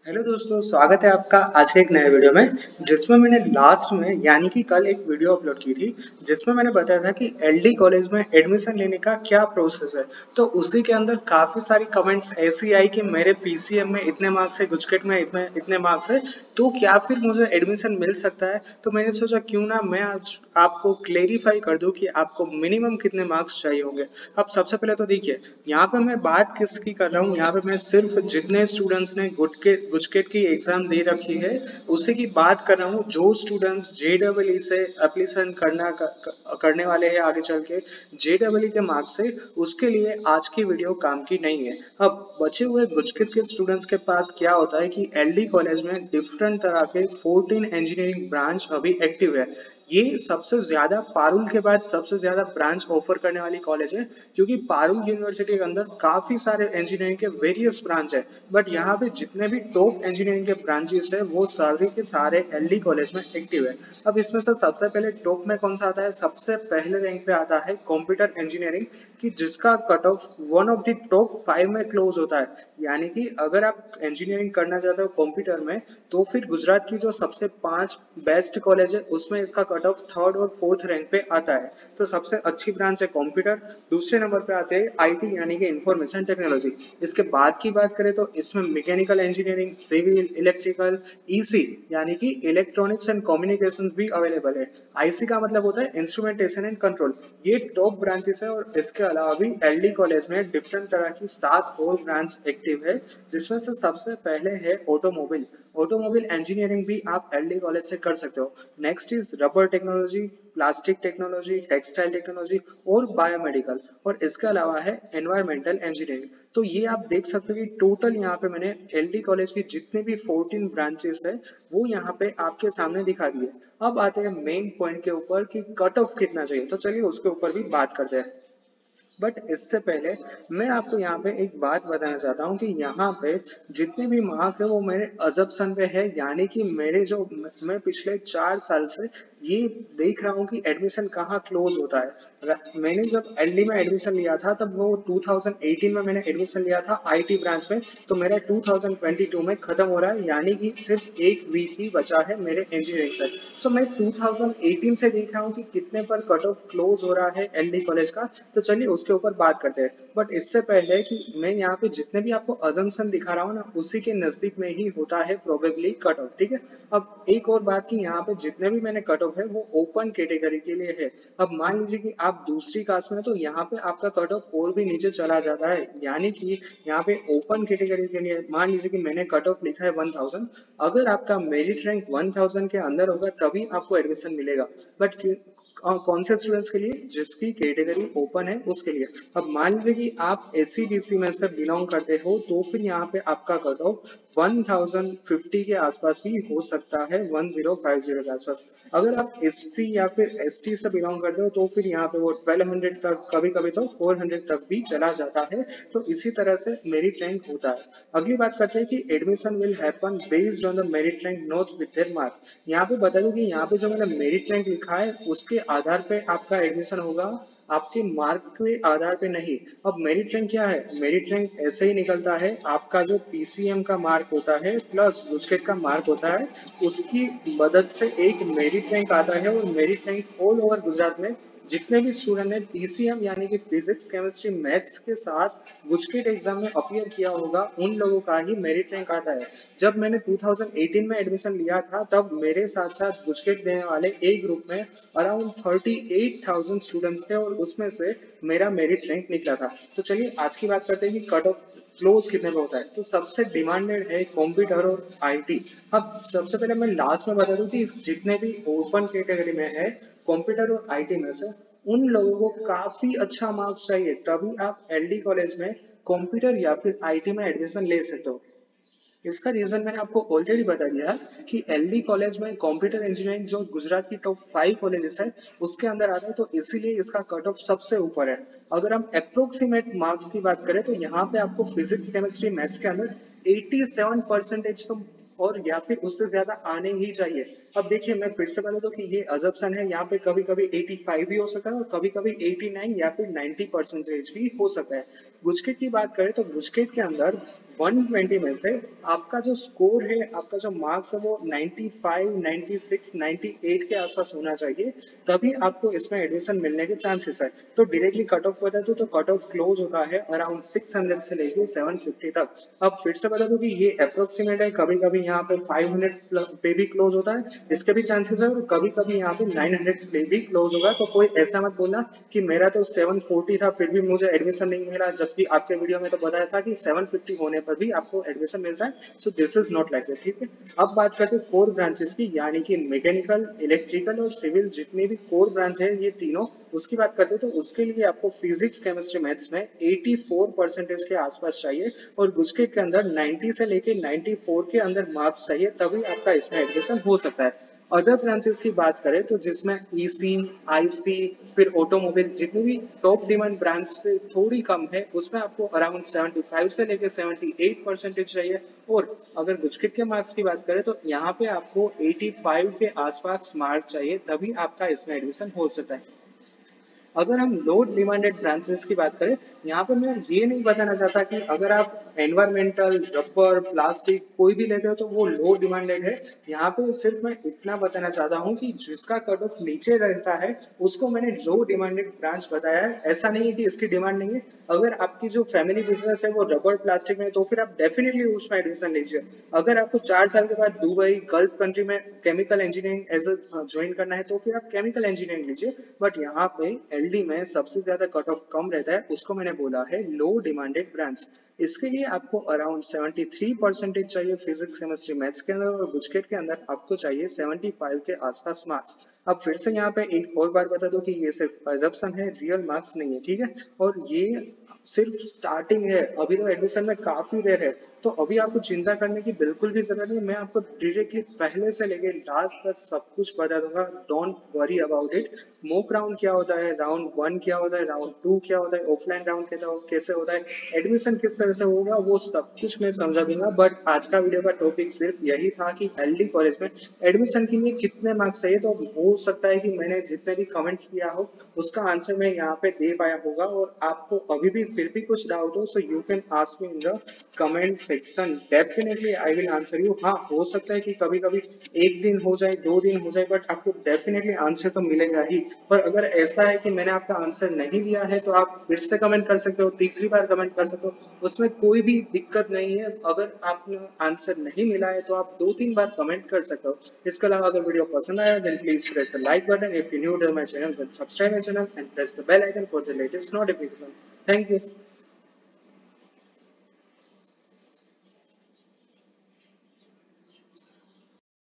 Hello दोस्तों, स्वागत है आपका आज के एक नए वीडियो में। जिसमें मैंने लास्ट में यानी कि कल एक वीडियो अपलोड की थी जिसमें मैंने बताया था कि एलडी कॉलेज में एडमिशन लेने का क्या प्रोसेस है। तो उसी के अंदर काफ़ी सारी कमेंट्स ऐसी आई कि मेरे पीसीएम में इतने मार्क्स है, गुजकेट में इतने इतने मार्क्स है, तो क्या फिर मुझे एडमिशन मिल सकता है। तो मैंने सोचा क्यों ना मैं आज आपको क्लेरिफाई कर दूं कि आपको मिनिमम कितने मार्क्स चाहिए होंगे। अब सबसे पहले तो देखिए, यहाँ पे मैं बात किसकी कर रहा हूँ। यहाँ पे मैं सिर्फ जितने स्टूडेंट्स ने गुजकेट की एग्जाम दे रखी है उसी की बात कर रहा हूँ। जो स्टूडेंट्स जेडब्ल्यू से एप्लीकेशन करने वाले हैं आगे चल के जेडब्ल्यू के मार्क्स से, उसके लिए आज की वीडियो काम की नहीं है। अब बचे हुए गुजकेट के स्टूडेंट्स के पास क्या होता है कि एलडी कॉलेज में डिफरेंट तरह के 14 इंजीनियरिंग ब्रांच अभी एक्टिव है। ये सबसे ज्यादा पारुल के बाद सबसे ज्यादा ब्रांच ऑफर करने वाली कॉलेज है, क्योंकि पारुल यूनिवर्सिटी के अंदर काफी सारे इंजीनियरिंग के वेरियस ब्रांच है। बट यहाँ पे जितने भी टॉप इंजीनियरिंग के ब्रांचेस है वो सारे के सारे एलडी कॉलेज में एक्टिव है। अब इसमें से सबसे पहले टॉप में कौन सा आता है? सबसे पहले रैंक पे आता है कंप्यूटर इंजीनियरिंग, कि जिसका cut off one of the top 5 में क्लोज होता है। यानी कि अगर आप इंजीनियरिंग करना चाहते हो कंप्यूटर में, तो फिर गुजरात की जो सबसे 5 बेस्ट कॉलेज है उसमें इसका कट ऑफ थर्ड और फोर्थ रैंक पे आता है। तो सबसे अच्छी ब्रांच है कंप्यूटर। दूसरे नंबर पे आते हैं आईटी यानी कि इंफॉर्मेशन टेक्नोलॉजी। इसके बाद की बात करें तो इसमें mechanical engineering, civil, electrical, EC यानी कि इलेक्ट्रॉनिक्स एंड कम्युनिकेशन भी अवेलेबल है। आईसी का मतलब होता है इंस्ट्रूमेंटेशन एंड कंट्रोल। ये टॉप ब्रांचेस है। और इसके अलावा भी एलडी कॉलेज में डिफरेंट तरह की 7 और ब्रांच एक्टिव है, जिसमें से सबसे पहले है ऑटोमोबाइल। ऑटोमोबाइल इंजीनियरिंग भी आप एलडी कॉलेज से कर सकते हो। Next is rubber technology, plastic technology, textile technology और बायोमेडिकल। और इसके अलावा है एनवायरमेंटल इंजीनियरिंग। तो ये आप देख सकते हो कि टोटल यहाँ पे मैंने एलडी कॉलेज की जितने भी 14 ब्रांचेस है वो यहाँ पे आपके सामने दिखा दिए। अब आते हैं मेन पॉइंट के ऊपर कि कट ऑफ कितना चाहिए। तो चलिए उसके ऊपर भी बात करते हैं। बट इससे पहले मैं आपको यहाँ पे एक बात बताना चाहता हूँ कि यहाँ पे जितने भी मार्क्स है वो मेरे अजम्पशन पे है। यानी कि मेरे जो मैं पिछले 4 साल से ये देख रहा हूँ कि एडमिशन कहाँ क्लोज होता है। मैंने जब एलडी में एडमिशन लिया था तब वो 2018 में मैंने एडमिशन लिया था आईटी ब्रांच में। तो मेरा 2022 में खत्म हो रहा है, यानी कि सिर्फ एक वीक ही बचा है मेरे इंजीनियरिंग से। सो मैं 2018 से देख रहा हूँ कि कितने पर कट ऑफ क्लोज हो रहा है एलडी कॉलेज का। तो चलिए उसके ऊपर बात करते हैं। बट इससे पहले कि मैं यहाँ पे जितने भी आपको अजम्पशन दिखा रहा हूँ ना, उसी के नजदीक में ही होता है प्रोबेबली कट ऑफ। ठीक है। अब एक और बात की, यहाँ पे जितने भी मैंने कट ऑफ है वो ओपन कैटेगरी के लिए है। अब मान लीजिए कि आप दूसरी कास्ट में हैं, तो यहाँ पे आपका कट ऑफ और भी नीचे चला जाता है। यानी कि यहाँ पे ओपन कैटेगरी के लिए मान लीजिए कि मैंने कट ऑफ लिखा है 1000। अगर आपका मेरिट रैंक 1000 के अंदर होगा तभी आपको एडमिशन मिलेगा। बट कौन से स्टूडेंट्स के लिए? जिसकी कैटेगरी ओपन है उसके लिए। अब मान लीजिए कि आप एससी बीसी में से बिलोंग करते हो, तो फिर यहाँ पे आपका कट ऑफ 1050 के आसपास भी हो सकता है, 1050 के आसपास। अगर आप एससी या फिर एसटी से बिलोंग करते हो तो फिर यहाँ पे वो 1200 तक, कभी कभी तो 400 तक भी चला जाता है। तो इसी तरह से मेरिट रैंक होता है। अगली बात करते हैं कि admission will happen based on the merit rank not with their mark. यहाँ पे बता दूं कि यहाँ पे जो मैंने मेरिट रैंक लिखा है उसके आधार पे आपका एडमिशन होगा, आपके मार्क के आधार पे नहीं। अब मेरिट रैंक क्या है? मेरिट रैंक ऐसे ही निकलता है, आपका जो पीसीएम का मार्क होता है प्लस गुजकेट का मार्क होता है, उसकी मदद से एक मेरिट रैंक आता है। और merit rank all over Gujarat में जितने भी स्टूडेंट ने पीसीएम यानी कि फिजिक्स, केमिस्ट्री, मैथ्स के साथ गुजकेट एग्जाम में अपीयर किया होगा, उन लोगों का ही मेरिट रैंक आता है। जब मैंने 2018 में एडमिशन लिया था तब मेरे साथ साथ गुजकेट देने वाले एक ग्रुप में अराउंड 38,000 स्टूडेंट्स थे और उसमें से मेरा मेरिट रैंक निकला था। तो चलिए आज की बात करते हैं कि कट ऑफ क्लोज कितने पे होता है। तो सबसे डिमांडेड है कंप्यूटर और आईटी। अब सबसे पहले मैं लास्ट में बता दूं कि जितने भी ओपन कैटेगरी में है कंप्यूटर और आईटी में से, उन लोगों को काफी अच्छा मार्क्स चाहिए तभी आप एलडी कॉलेज में कंप्यूटर या फिर आईटी में एडमिशन ले सकते हो। इसका रीजन मैंने आपको ऑलरेडी बता दिया कि एलडी कॉलेज में कंप्यूटर इंजीनियरिंग जो गुजरात की टॉप 5 कॉलेजेस है उसके अंदर आता है, तो इसीलिए इसका कट ऑफ सबसे ऊपर है। अगर हम अप्रोक्सीमेट मार्क्स की बात करें तो यहाँ पे आपको फिजिक्स, केमिस्ट्री, मैथ्स के अंदर 87% तो और या फिर उससे ज्यादा आने ही चाहिए। अब देखिए मैं फिर से बता दूं कि ये अजम्पशन है, यहाँ पे कभी कभी 85 भी हो सकता है और कभी कभी 89 या फिर 90% भी हो सकता है। गुजकेट की बात करें तो गुजकेट के अंदर 120 में से आपका जो स्कोर है, आपका जो मार्क्स है वो 95, 96, 98 के आसपास होना चाहिए, तभी आपको इसमें एडमिशन मिलने के चांसेस है। तो डायरेक्टली कट ऑफ बता दूं तो कट ऑफ क्लोज होता है अराउंड 600 से लेके 750 तक। अब फिर से बता दूं कि ये अप्रोक्सीमेट है, कभी कभी यहाँ पे 500 पे भी क्लोज होता है, इसके भी चांसेस है, और कभी कभी यहाँ पे 900 पे भी क्लोज होगा। तो कोई ऐसा मत बोलना कि मेरा तो 740 था फिर भी मुझे एडमिशन नहीं मिला, जबकि आपके वीडियो में तो बताया था कि 750 होने पर भी आपको एडमिशन मिलता है। So this is not like that, ठीक है। अब बात करते हैं कोर ब्रांचेस की, यानी कि मैकेनिकल, इलेक्ट्रिकल और सिविल जितने भी कोर ब्रांच है ये तीनों, उसकी बात करते हैं तो उसके लिए आपको फिजिक्स, केमिस्ट्री, मैथ्स में 84% के आसपास चाहिए, और गुजकेट के अंदर 90 से लेके 94 के अंदर मार्क्स चाहिए, तभी आपका इसमें एडमिशन हो सकता है। अदर ब्रांचेस की बात करें तो जिसमें ईसी, आईसी, फिर ऑटोमोबाइल, जितनी भी टॉप डिमांड ब्रांच से थोड़ी कम है, उसमें आपको अराउंड 75 से लेके 78% चाहिए। और अगर गुजकिट के मार्क्स की बात करें तो यहाँ पे आपको 85 के आसपास मार्क्स चाहिए, तभी आपका इसमें एडमिशन हो सकता है। अगर हम लो डिमांडेड ब्रांचेस की बात करें, यहाँ पर मैं ये नहीं बताना चाहता कि अगर आप एनवायरमेंटल, रबर, प्लास्टिक कोई भी लेते हो तो वो लो डिमांडेड है। यहाँ पे सिर्फ मैं इतना बताना चाहता हूँ कि जिसका कट ऑफ नीचे रहता है उसको मैंने लो डिमांडेड ब्रांच बताया है। ऐसा नहीं है कि इसकी डिमांड नहीं है। अगर आपकी जो फैमिली बिजनेस है वो रबर प्लास्टिक में है तो फिर आप डेफिनेटली उसमें एडमिशन लीजिए। अगर आपको 4 साल के बाद दुबई, गल्फ कंट्री में केमिकल इंजीनियरिंग एज ज्वाइन करना है तो फिर आप केमिकल इंजीनियरिंग लीजिए। बट यहाँ पे एलडी में सबसे ज्यादा कट ऑफ कम रहता है, उसको मैंने बोला है लो डिमांडेड ब्रांच। इसके लिए आपको अराउंड 73% चाहिए फिजिक्स, केमिस्ट्री, मैथ्स के अंदर, और गुजकेट के अंदर आपको चाहिए 75 के आसपास मार्क्स। अब फिर से यहाँ पे एक और बार बता दो कि ये सिर्फ अजम्पशन है, रियल मार्क्स नहीं है, ठीक है। और ये सिर्फ स्टार्टिंग है, अभी तो एडमिशन में काफी देर है, तो अभी आपको चिंता करने की बिल्कुल भी जरूरत नहीं। मैं आपको डायरेक्टली पहले से लेके लास्ट तक सब कुछ बता दूंगा, don't worry about it. Mock round क्या होता है, राउंड 1 क्या होता है, राउंड 2 क्या होता है, ऑफलाइन राउंड कैसे होता है, एडमिशन किस तरह से होगा, वो सब कुछ मैं समझा दूंगा। बट आज का वीडियो का टॉपिक सिर्फ यही था कि एलडी कॉलेज में एडमिशन के लिए कितने मार्क्स चाहिए। तो हो सकता है कि मैंने जितने भी कमेंट्स किया हो उसका आंसर मैं यहाँ पे दे पाया होगा, और आपको अभी भी फिर भी कुछ डाउट हो so you can ask me in the comment section, definitely I will answer you. हाँ, हो सकता है कि कभी कभी एक दिन हो जाए, 2 दिन हो जाए, बट आपको डेफिनेटली आंसर तो मिलेगा ही। पर अगर ऐसा है कि मैंने आपका आंसर नहीं दिया है तो आप फिर से कमेंट कर सकते हो, तीसरी बार कमेंट कर सकते हो, उसमें कोई भी दिक्कत नहीं है। अगर आपने आंसर नहीं मिला है तो आप 2-3 बार कमेंट कर सकते हो। इसके अलावा अगर वीडियो पसंद आया then please press the like button, if you new to my channel then subscribe my channel and press the bell icon for the latest notification. Thank you.